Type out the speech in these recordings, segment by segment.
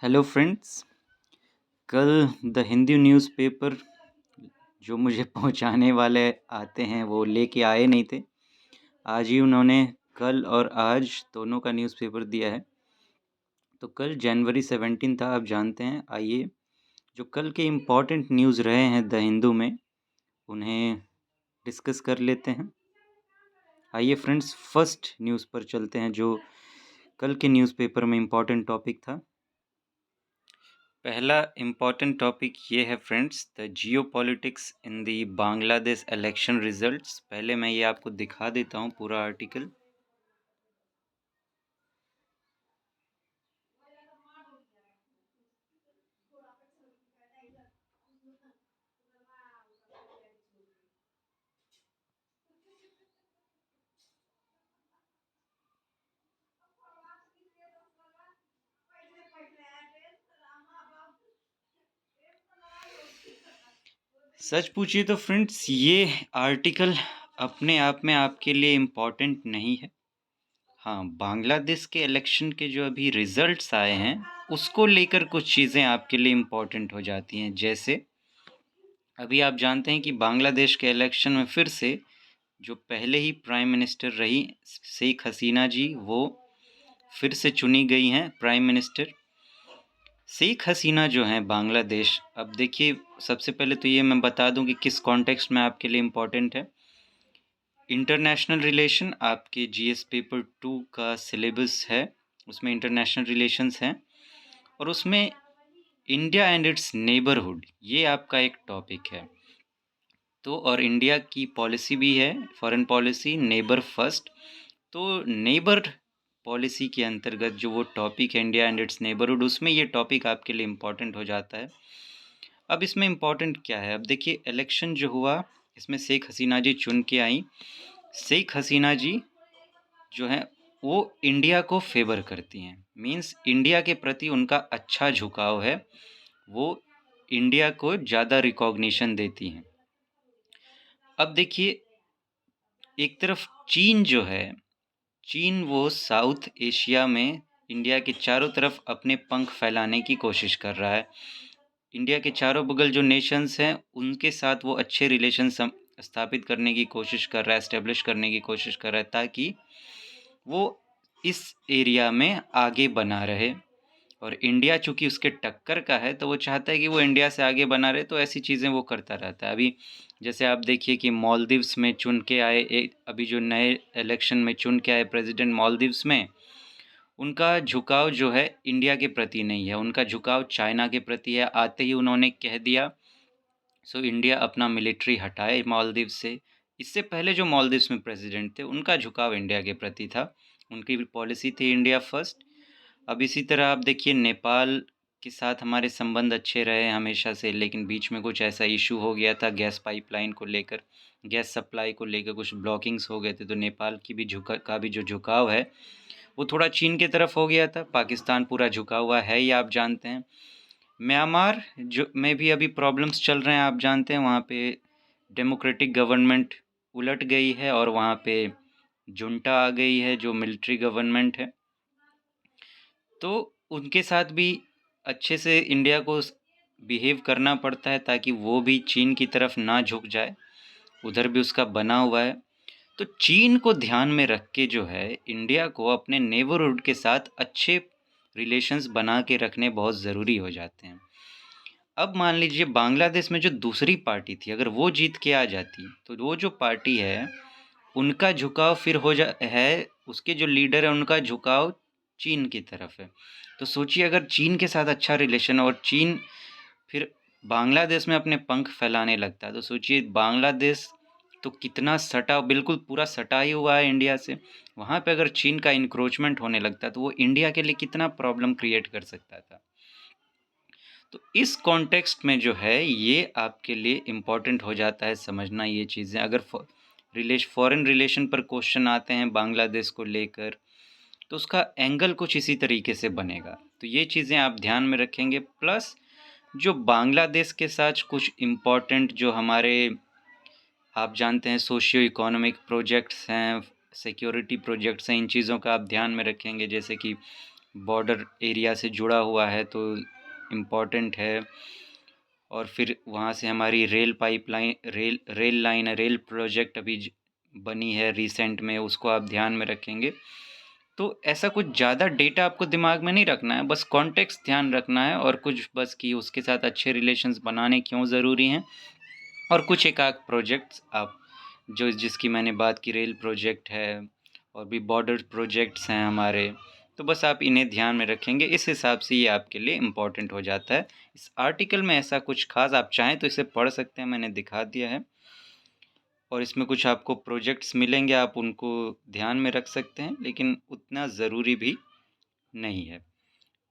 Hello friends. कल the Hindu newspaper जो मुझे पहुंचाने वाले आते हैं वो लेके आए नहीं थे। आज ही उन्होंने कल और आज दोनों का न्यूज़पेपर दिया है। तो कल जनवरी 17 था, आप जानते हैं। आइए जो कल के इम्पोर्टेंट न्यूज़ रहे हैं द हिंदू में उन्हें डिस्कस कर लेते हैं। आइए फ्रेंड्स, फर्स्ट न्यूज़ पर चलते हैं जो कल के न्यूज़पेपर में इम्पोर्टेंट टॉपिक था। पहला इम्पॉर्टेंट टॉपिक ये है friends, the Jio politics in the Bangladesh election results. पहले मैं ये आपको दिखा देता हूँ पूरा आर्टिकल। सच पूछिए तो फ्रेंड्स, ये आर्टिकल अपने आप में आपके लिए इम्पॉर्टेंट नहीं है। हाँ, बांग्लादेश के इलेक्शन के जो अभी रिजल्ट्स आए हैं उसको लेकर कुछ चीज़ें आपके लिए इम्पॉर्टेंट हो जाती हैं। जैसे अभी आप जानते हैं कि बांग्लादेश के इलेक्शन में फिर से जो पहले ही प्राइम मिनिस्टर रही शेख हसीना जी, वो फिर से चुनी गई हैं प्राइम मिनिस्टर। शेख हसीना जो हैं बांग्लादेश, अब देखिए सबसे पहले तो ये मैं बता दूं कि किस कॉन्टेक्स्ट में आपके लिए इम्पोर्टेंट है। इंटरनेशनल रिलेशन आपके जीएस पेपर 2 का सिलेबस है, उसमें इंटरनेशनल रिलेशंस हैं और उसमें इंडिया एंड इट्स नेबरहुड, ये आपका एक टॉपिक है। तो और इंडिया की पॉलिसी भी है, फॉरेन पॉलिसी नेबर फर्स्ट। तो नेबर पॉलिसी के अंतर्गत जो वो टॉपिक है इंडिया एंड इट्स नेबरहुड, उसमें ये टॉपिक आपके लिए इम्पॉर्टेंट हो जाता है। अब इसमें इम्पॉर्टेंट क्या है, अब देखिए इलेक्शन जो हुआ इसमें शेख हसीना जी चुन के आई। शेख हसीना जी जो हैं वो इंडिया को फेवर करती हैं, मींस इंडिया के प्रति उनका अच्छा झुकाव है, वो इंडिया को ज़्यादा रिकॉग्निशन देती हैं। अब देखिए एक तरफ चीन जो है, चीन वो साउथ एशिया में इंडिया के चारों तरफ अपने पंख फैलाने की कोशिश कर रहा है। इंडिया के चारों बगल जो नेशंस हैं उनके साथ वो अच्छे रिलेशन स्थापित करने की कोशिश कर रहा है, एस्टेब्लिश करने की कोशिश कर रहा है, ताकि वो इस एरिया में आगे बना रहे। और इंडिया चूंकि उसके टक्कर का है तो वो चाहता है कि वो इंडिया से आगे बना रहे, तो ऐसी चीज़ें वो करता रहता है। अभी जैसे आप देखिए कि मालदीव्स में चुन के आए अभी जो नए इलेक्शन में चुन के आए प्रेसिडेंट मालदीव्स में, उनका झुकाव जो है इंडिया के प्रति नहीं है, उनका झुकाव चाइना के प्रति है। आते ही उन्होंने कह दिया सो इंडिया अपना मिलिट्री हटाए मालदीव से। इससे पहले जो मालदीव्स में प्रेसिडेंट थे उनका झुकाव इंडिया के प्रति था, उनकी भी पॉलिसी थी इंडिया फर्स्ट। अब इसी तरह आप देखिए नेपाल के साथ हमारे संबंध अच्छे रहे हैं हमेशा से, लेकिन बीच में कुछ ऐसा इशू हो गया था गैस पाइपलाइन को लेकर, गैस सप्लाई को लेकर कुछ ब्लॉकिंग्स हो गए थे, तो नेपाल की भी जो झुकाव है वो थोड़ा चीन की तरफ हो गया था। पाकिस्तान पूरा झुका हुआ है, ये आप जानते हैं। म्यांमार जो में भी अभी प्रॉब्लम्स चल रहे हैं, आप जानते हैं। वहाँ पे डेमोक्रेटिक गवर्नमेंट उलट गई है और वहाँ पे जुंटा आ गई है जो मिलिट्री गवर्नमेंट है। तो उनके साथ भी अच्छे से इंडिया को बिहेव करना पड़ता है ताकि वो भी चीन की तरफ ना झुक जाए, उधर भी उसका बना हुआ है। तो चीन को ध्यान में रख के जो है इंडिया को अपने नेबरहुड के साथ अच्छे रिलेशंस बना के रखने बहुत ज़रूरी हो जाते हैं। अब मान लीजिए बांग्लादेश में जो दूसरी पार्टी थी अगर वो जीत के आ जाती, तो वो जो पार्टी है उनका झुकाव फिर हो जा है, उसके जो लीडर है उनका झुकाव चीन की तरफ है। तो सोचिए अगर चीन के साथ अच्छा रिलेशन और चीन फिर बांग्लादेश में अपने पंख फैलाने लगता है, तो सोचिए बांग्लादेश तो कितना सटा, बिल्कुल पूरा सटा ही हुआ है इंडिया से। वहाँ पे अगर चीन का इंक्रोचमेंट होने लगता तो वो इंडिया के लिए कितना प्रॉब्लम क्रिएट कर सकता था। तो इस कॉन्टेक्स्ट में जो है ये आपके लिए इम्पॉर्टेंट हो जाता है समझना ये चीज़ें। अगर फॉरेन रिलेशन पर क्वेश्चन आते हैं बांग्लादेश को लेकर, तो उसका एंगल कुछ इसी तरीके से बनेगा। तो ये चीज़ें आप ध्यान में रखेंगे। प्लस जो बांग्लादेश के साथ कुछ इम्पॉर्टेंट जो हमारे आप जानते हैं सोशियो इकोनॉमिक प्रोजेक्ट्स हैं, सिक्योरिटी प्रोजेक्ट्स हैं, इन चीज़ों का आप ध्यान में रखेंगे। जैसे कि बॉर्डर एरिया से जुड़ा हुआ है तो इम्पॉर्टेंट है। और फिर वहाँ से हमारी rail pipeline, rail line, rail project अभी बनी है रिसेंट में, उसको आप ध्यान में रखेंगे। तो ऐसा कुछ ज़्यादा डेटा आपको दिमाग में नहीं रखना है, बस कॉन्टेक्स्ट ध्यान रखना है, और कुछ बस कि उसके साथ अच्छे रिलेशंस बनाने क्यों ज़रूरी हैं, और कुछ एक आध प्रोजेक्ट्स आप जो जिसकी मैंने बात की, रेल प्रोजेक्ट है और भी बॉर्डर प्रोजेक्ट्स हैं हमारे, तो बस आप इन्हें ध्यान में रखेंगे। इस हिसाब से ये आपके लिए इम्पॉर्टेंट हो जाता है। इस आर्टिकल में ऐसा कुछ खास, आप चाहें तो इसे पढ़ सकते हैं, मैंने दिखा दिया है, और इसमें कुछ आपको प्रोजेक्ट्स मिलेंगे, आप उनको ध्यान में रख सकते हैं, लेकिन उतना ज़रूरी भी नहीं है।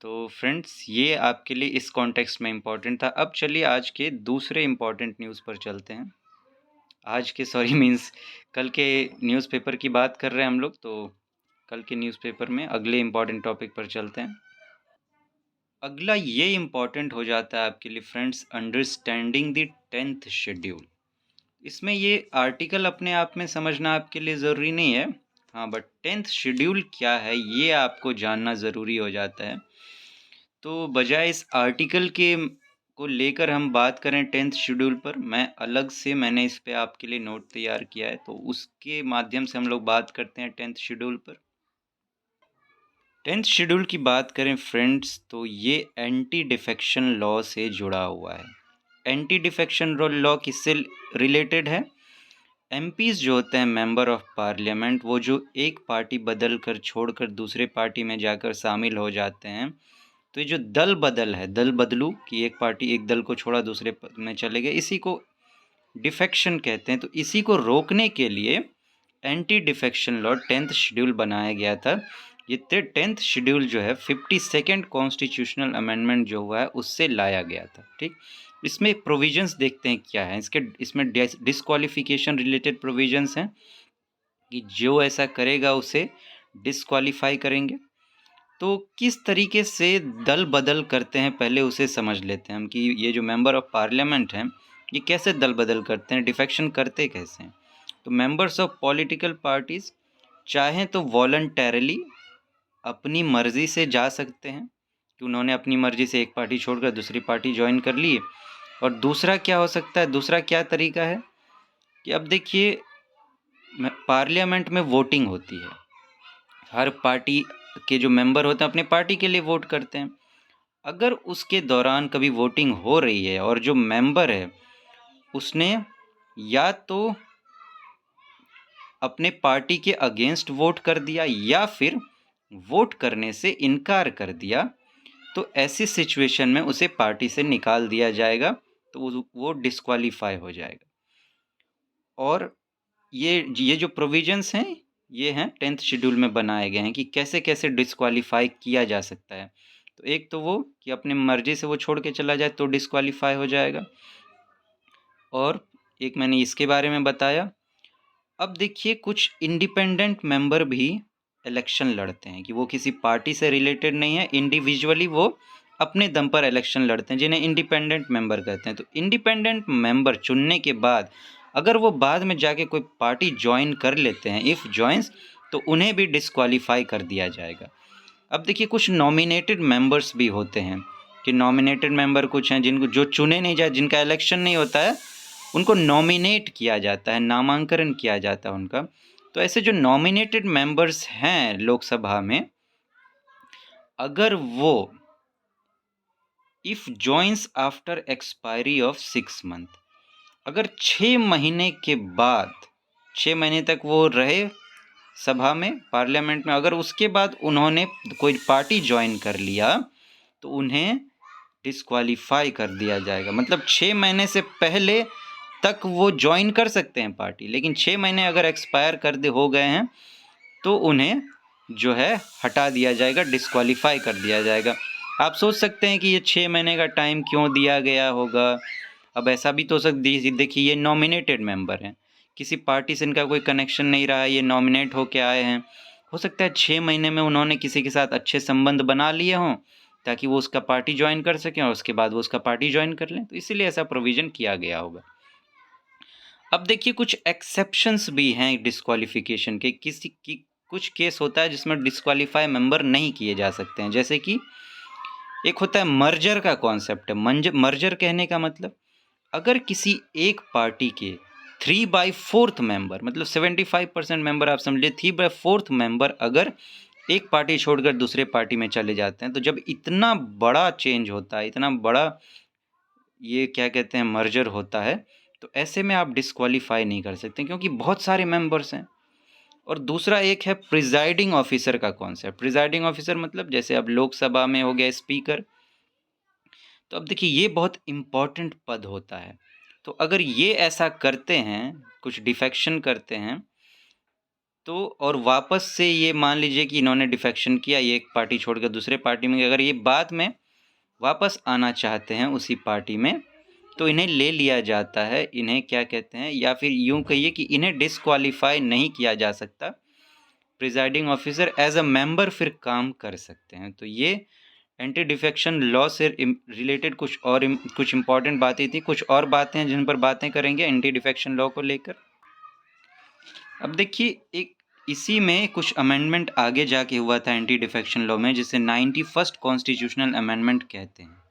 तो फ्रेंड्स, ये आपके लिए इस कॉन्टेक्स्ट में इम्पॉर्टेंट था। अब चलिए आज के दूसरे इम्पॉर्टेंट न्यूज़ पर चलते हैं। आज के सॉरी मीन्स कल के न्यूज़पेपर की बात कर रहे हैं हम लोग, तो कल के न्यूज़पेपर में अगले इम्पॉर्टेंट टॉपिक पर चलते हैं। अगला ये इम्पॉर्टेंट हो जाता है आपके लिए friends, understanding the 10th schedule. इसमें ये आर्टिकल अपने आप में समझना आपके लिए ज़रूरी नहीं है, हाँ, बट 10th शेड्यूल क्या है ये आपको जानना ज़रूरी हो जाता है। तो बजाय इस आर्टिकल के को लेकर हम बात करें 10th शेड्यूल पर, मैं अलग से मैंने इस पे आपके लिए नोट तैयार किया है, तो उसके माध्यम से हम लोग बात करते हैं 10th शेड्यूल पर। 10th शेड्यूल की बात करें फ्रेंड्स, तो ये एंटी डिफेक्शन लॉ से जुड़ा हुआ है। एंटी डिफेक्शन लॉ किससे रिलेटेड है? एमपीज जो होते हैं, मेंबर ऑफ पार्लियामेंट, वो जो एक पार्टी बदल कर छोड़कर दूसरे पार्टी में जाकर शामिल हो जाते हैं, तो ये जो दल बदल है, दल बदलू कि एक पार्टी एक दल को छोड़ा दूसरे में चले गए, इसी को डिफेक्शन कहते हैं। तो इसी को रोकने के लिए anti defection law 10th schedule बनाया गया था। ये 10th शेड्यूल जो है 52nd कॉन्स्टिट्यूशनल अमेंडमेंट जो हुआ है उससे लाया गया था। ठीक, इसमें प्रोविजंस देखते हैं क्या है इसमें डिस्क्वालिफिकेशन रिलेटेड प्रोविजंस हैं कि जो ऐसा करेगा उसे डिस्क्वालीफाई करेंगे। तो किस तरीके से दल बदल करते हैं पहले उसे समझ लेते हैं हम, कि ये जो मेंबर ऑफ पार्लियामेंट हैं ये कैसे दल बदल करते हैं, डिफेक्शन करते कैसे हैं। तो मेंबर्स ऑफ पॉलिटिकल पार्टीज चाहें तो वॉलंटरली अपनी मर्जी से जा सकते हैं, कि उन्होंने अपनी मर्जी से एक पार्टी छोड़कर दूसरी पार्टी ज्वाइन कर ली। और दूसरा क्या हो सकता है, दूसरा क्या तरीका है कि अब देखिए पार्लियामेंट में वोटिंग होती है, हर पार्टी के जो मेंबर होते हैं अपने पार्टी के लिए वोट करते हैं। अगर उसके दौरान कभी वोटिंग हो रही है और जो मेंबर है उसने या तो अपने पार्टी के अगेंस्ट वोट कर दिया या फिर वोट करने से इनकार कर दिया, तो ऐसी सिचुएशन में उसे पार्टी से निकाल दिया जाएगा, तो वो डिस्क्वालीफाई हो जाएगा। और ये जो प्रोविजंस हैं ये हैं 10th शेड्यूल में बनाए गए हैं कि कैसे कैसे डिस्क्वालीफाई किया जा सकता है। तो एक तो वो कि अपनी मर्जी से वो छोड़ के चला जाए तो डिस्क्वालीफाई हो जाएगा, और एक मैंने इसके बारे में बताया। अब देखिए कुछ इंडिपेंडेंट मेंबर भी इलेक्शन लड़ते हैं, कि वो किसी पार्टी से रिलेटेड नहीं है, इंडिविजुअली वो अपने दम पर इलेक्शन लड़ते हैं, जिन्हें इंडिपेंडेंट मेंबर कहते हैं। तो इंडिपेंडेंट मेंबर चुनने के बाद अगर वो बाद में जाके कोई पार्टी ज्वाइन कर लेते हैं, इफ़ ज्वाइंस, तो उन्हें भी डिस्क्वालीफाई कर दिया जाएगा। अब देखिए कुछ नॉमिनेटेड मेंबर्स भी होते हैं, कि नॉमिनेटेड मेंबर कुछ हैं जिनको जो चुने नहीं जाए, जिनका इलेक्शन नहीं होता है, उनको नॉमिनेट किया जाता है, नामांकन किया जाता है उनका। तो ऐसे जो नॉमिनेटेड मेंबर्स हैं लोकसभा में, अगर वो if joins after expiry of 6 month, अगर 6 महीने के बाद, 6 महीने तक वो रहे सभा में, पार्लियामेंट में, अगर उसके बाद उन्होंने कोई पार्टी ज्वाइन कर लिया तो उन्हें डिस्क्वालीफाई कर दिया जाएगा। मतलब 6 महीने से पहले तक वो ज्वाइन कर सकते हैं पार्टी, लेकिन 6 महीने अगर एक्सपायर कर दे हो गए हैं तो उन्हें जो है हटा दिया जाएगा, डिस्क्वालीफाई कर दिया जाएगा। आप सोच सकते हैं कि ये 6 महीने का टाइम क्यों दिया गया होगा। अब ऐसा भी तो देखिए ये नॉमिनेटेड मेंबर हैं, किसी पार्टी से इनका कोई कनेक्शन नहीं रहा है, ये नॉमिनेट होके आए हैं। हो सकता है 6 महीने में उन्होंने किसी के साथ अच्छे संबंध बना लिए हों ताकि वो उसका पार्टी ज्वाइन कर सकें, और उसके बाद वो उसका पार्टी ज्वाइन कर लें, तो इसीलिए ऐसा प्रोविज़न किया गया होगा। अब देखिए कुछ एक्सेप्शंस भी हैं डिस्क्वालिफिकेशन के, कुछ केस होता है जिसमें डिस्क्वालीफाई मेंबर नहीं किए जा सकते हैं। जैसे कि एक होता है मर्जर का कॉन्सेप्ट है। मर्जर कहने का मतलब, अगर किसी एक पार्टी के 3/4 मेंबर, मतलब 75% मेंबर आप समझिए, 3/4 मेंबर अगर एक पार्टी छोड़कर दूसरे पार्टी में चले जाते हैं, तो जब इतना बड़ा चेंज होता है, इतना बड़ा ये क्या कहते हैं मर्जर होता है, तो ऐसे में आप डिस्क्वालीफाई नहीं कर सकते क्योंकि बहुत सारे मेंबर्स हैं। और दूसरा एक है प्रिजाइडिंग ऑफिसर का कॉन्सेप्ट। प्रिजाइडिंग ऑफिसर मतलब जैसे अब लोकसभा में हो गया स्पीकर, तो अब देखिए ये बहुत इम्पोर्टेंट पद होता है। तो अगर ये ऐसा करते हैं, कुछ डिफेक्शन करते हैं, तो और वापस से ये मान लीजिए कि इन्होंने डिफेक्शन किया, ये एक पार्टी छोड़कर दूसरे पार्टी में, अगर ये बाद में वापस आना चाहते हैं उसी पार्टी में, तो इन्हें ले लिया जाता है। इन्हें क्या कहते हैं, या फिर यूं कहिए कि इन्हें डिस्क्वालीफाई नहीं किया जा सकता। Presiding officer as a member फिर काम कर सकते हैं। तो ये एंटी डिफेक्शन लॉ से रिलेटेड कुछ इंपॉर्टेंट बातें थी। कुछ और बातें हैं जिन पर बातें करेंगे एंटी डिफेक्शन लॉ को लेकर। अब देखिए, एक इसी में कुछ अमेंडमेंट आगे जाके हुआ था एंटी डिफेक्शन लॉ में, जिसे 91st कॉन्स्टिट्यूशनल अमेंडमेंट कहते हैं।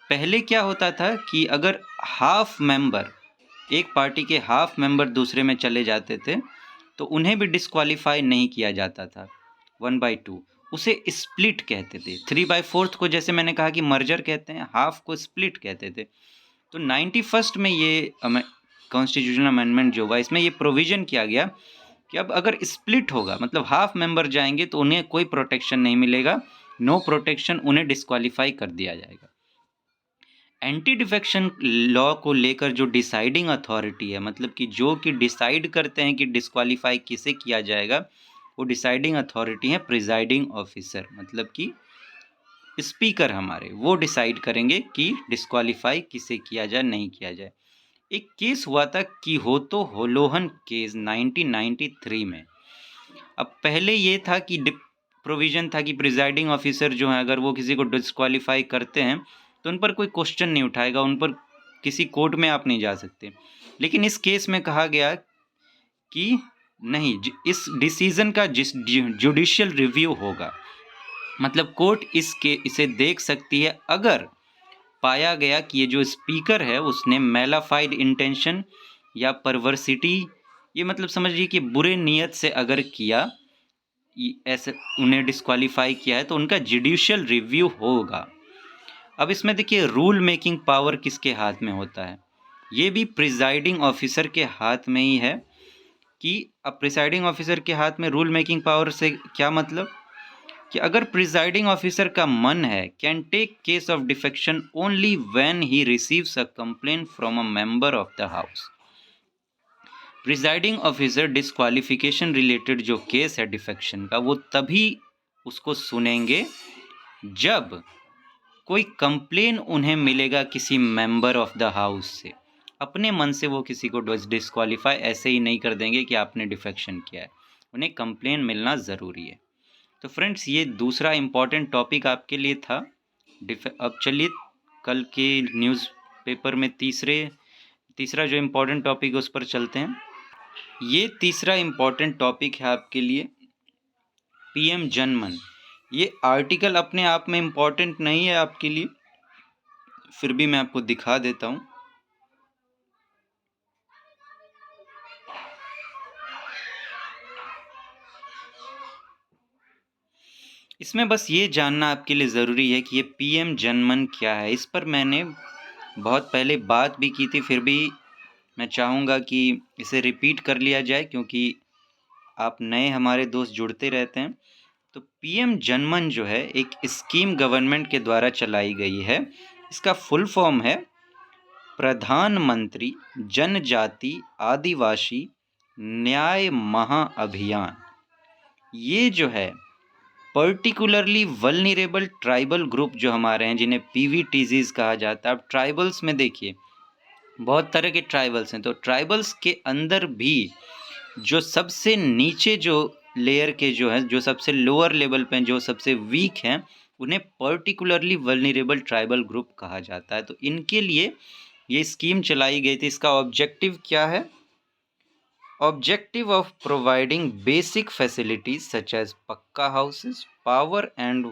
पहले क्या होता था कि अगर हाफ मेंबर, एक पार्टी के हाफ मेंबर दूसरे में चले जाते थे, तो उन्हें भी डिस्क्वालीफाई नहीं किया जाता था। 1/2 उसे स्प्लिट कहते थे। 3/4 को जैसे मैंने कहा कि मर्जर कहते हैं, हाफ को स्प्लिट कहते थे। तो 91st में ये कॉन्स्टिट्यूशनल अमेंडमेंट जो हुआ, इसमें ये प्रोविजन किया गया कि अब अगर स्प्लिट होगा, मतलब हाफ मेंबर जाएंगे, तो उन्हें कोई प्रोटेक्शन नहीं मिलेगा, नो प्रोटेक्शन, उन्हें डिस्क्वालीफाई कर दिया जाएगा। एंटी डिफेक्शन लॉ को लेकर जो डिसाइडिंग अथॉरिटी है, मतलब कि जो कि डिसाइड करते हैं कि डिस्क्वालीफाई किसे किया जाएगा, वो डिसाइडिंग अथॉरिटी है प्रिजाइडिंग ऑफिसर, मतलब कि स्पीकर हमारे, वो डिसाइड करेंगे कि डिस्क्वालीफाई किसे किया जाए, नहीं किया जाए। एक केस हुआ था किहोतो होलोहन केस 1993 में। अब पहले ये था कि प्रोविजन था कि प्रिजाइडिंग ऑफिसर जो है, अगर वो किसी को डिस्क्वालीफाई करते हैं, तो उन पर कोई क्वेश्चन नहीं उठाएगा, उन पर किसी कोर्ट में आप नहीं जा सकते। लेकिन इस केस में कहा गया कि नहीं, इस डिसीजन का जुडिशियल रिव्यू होगा, मतलब कोर्ट इसे देख सकती है अगर पाया गया कि ये जो स्पीकर है उसने मैलाफाइड इंटेंशन या परवर्सिटी, ये मतलब समझिए कि बुरे नियत से अगर किया, ऐसे उन्हें डिस्क्वालीफाई किया है, तो उनका जुडिशियल रिव्यू होगा। अब इसमें देखिए रूल मेकिंग पावर किसके हाथ में होता है, ये भी प्रिजाइडिंग ऑफिसर के हाथ में ही है। कि अब प्रिजाइडिंग ऑफिसर के हाथ में रूल मेकिंग पावर से क्या मतलब, कि अगर प्रिजाइडिंग ऑफिसर का मन है, can take case of defection only when he receives a complaint from a member of the house. Presiding officer disqualification related जो केस है डिफेक्शन का, वो तभी उसको सुनेंगे जब कोई कंप्लेन उन्हें मिलेगा किसी मेंबर ऑफ द हाउस से। अपने मन से वो किसी को डिस्क्वालीफाई ऐसे ही नहीं कर देंगे कि आपने डिफेक्शन किया है, उन्हें कंप्लेन मिलना ज़रूरी है। तो फ्रेंड्स, ये दूसरा इम्पॉर्टेंट टॉपिक आपके लिए था। अब चलिए कल के न्यूज़पेपर में तीसरा जो इम्पोर्टेंट टॉपिक है उस पर चलते हैं। ये तीसरा इम्पोर्टेंट टॉपिक है आपके लिए पीएम जनमन। ये आर्टिकल अपने आप में इम्पोर्टेंट नहीं है आपके लिए, फिर भी मैं आपको दिखा देता हूँ। इसमें बस ये जानना आपके लिए ज़रूरी है कि ये पीएम जनमन क्या है। इस पर मैंने बहुत पहले बात भी की थी, फिर भी मैं चाहूँगा कि इसे रिपीट कर लिया जाए, क्योंकि आप नए हमारे दोस्त जुड़ते रहते हैं। तो पीएम जनमन जो है एक स्कीम गवर्नमेंट के द्वारा चलाई गई है। इसका फुल फॉर्म है प्रधानमंत्री जनजाति आदिवासी न्याय महाअभियान। ये जो है पर्टिकुलरली वल्नरेबल ट्राइबल ग्रुप जो हमारे हैं, जिन्हें पीवीटीजीज कहा जाता है। अब ट्राइबल्स में देखिए बहुत तरह के ट्राइबल्स हैं, तो ट्राइबल्स के अंदर भी जो सबसे नीचे जो लेयर के जो हैं, जो सबसे लोअर लेवल पे जो सबसे वीक हैं, उन्हें पर्टिकुलरली वल्नरेबल ट्राइबल ग्रुप कहा जाता है। तो इनके लिए ये स्कीम चलाई गई थी। इसका ऑब्जेक्टिव क्या है, Objective of providing basic facilities such as पक्का houses, power and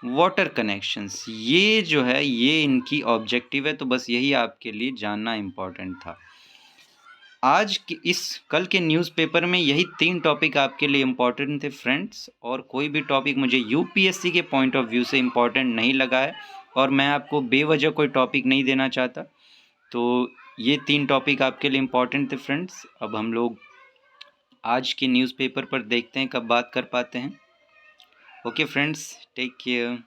water connections, ये जो है ये इनकी ऑब्जेक्टिव है। तो बस यही आपके लिए जानना इम्पोर्टेंट था। आज के कल के न्यूज़पेपर में यही 3 टॉपिक आपके लिए इम्पोर्टेंट थे फ्रेंड्स, और कोई भी टॉपिक मुझे यूपीएससी के पॉइंट ऑफ व्यू से इम्पोर्टेंट नहीं लगा है, और मैं आपको बेवजह कोई टॉपिक नहीं देना चाहता। तो ये 3 टॉपिक आपके लिए इम्पोर्टेंट थे फ्रेंड्स। अब हम लोग आज के न्यूज़पेपर पर देखते हैं कब बात कर पाते हैं। Okay friends, take care.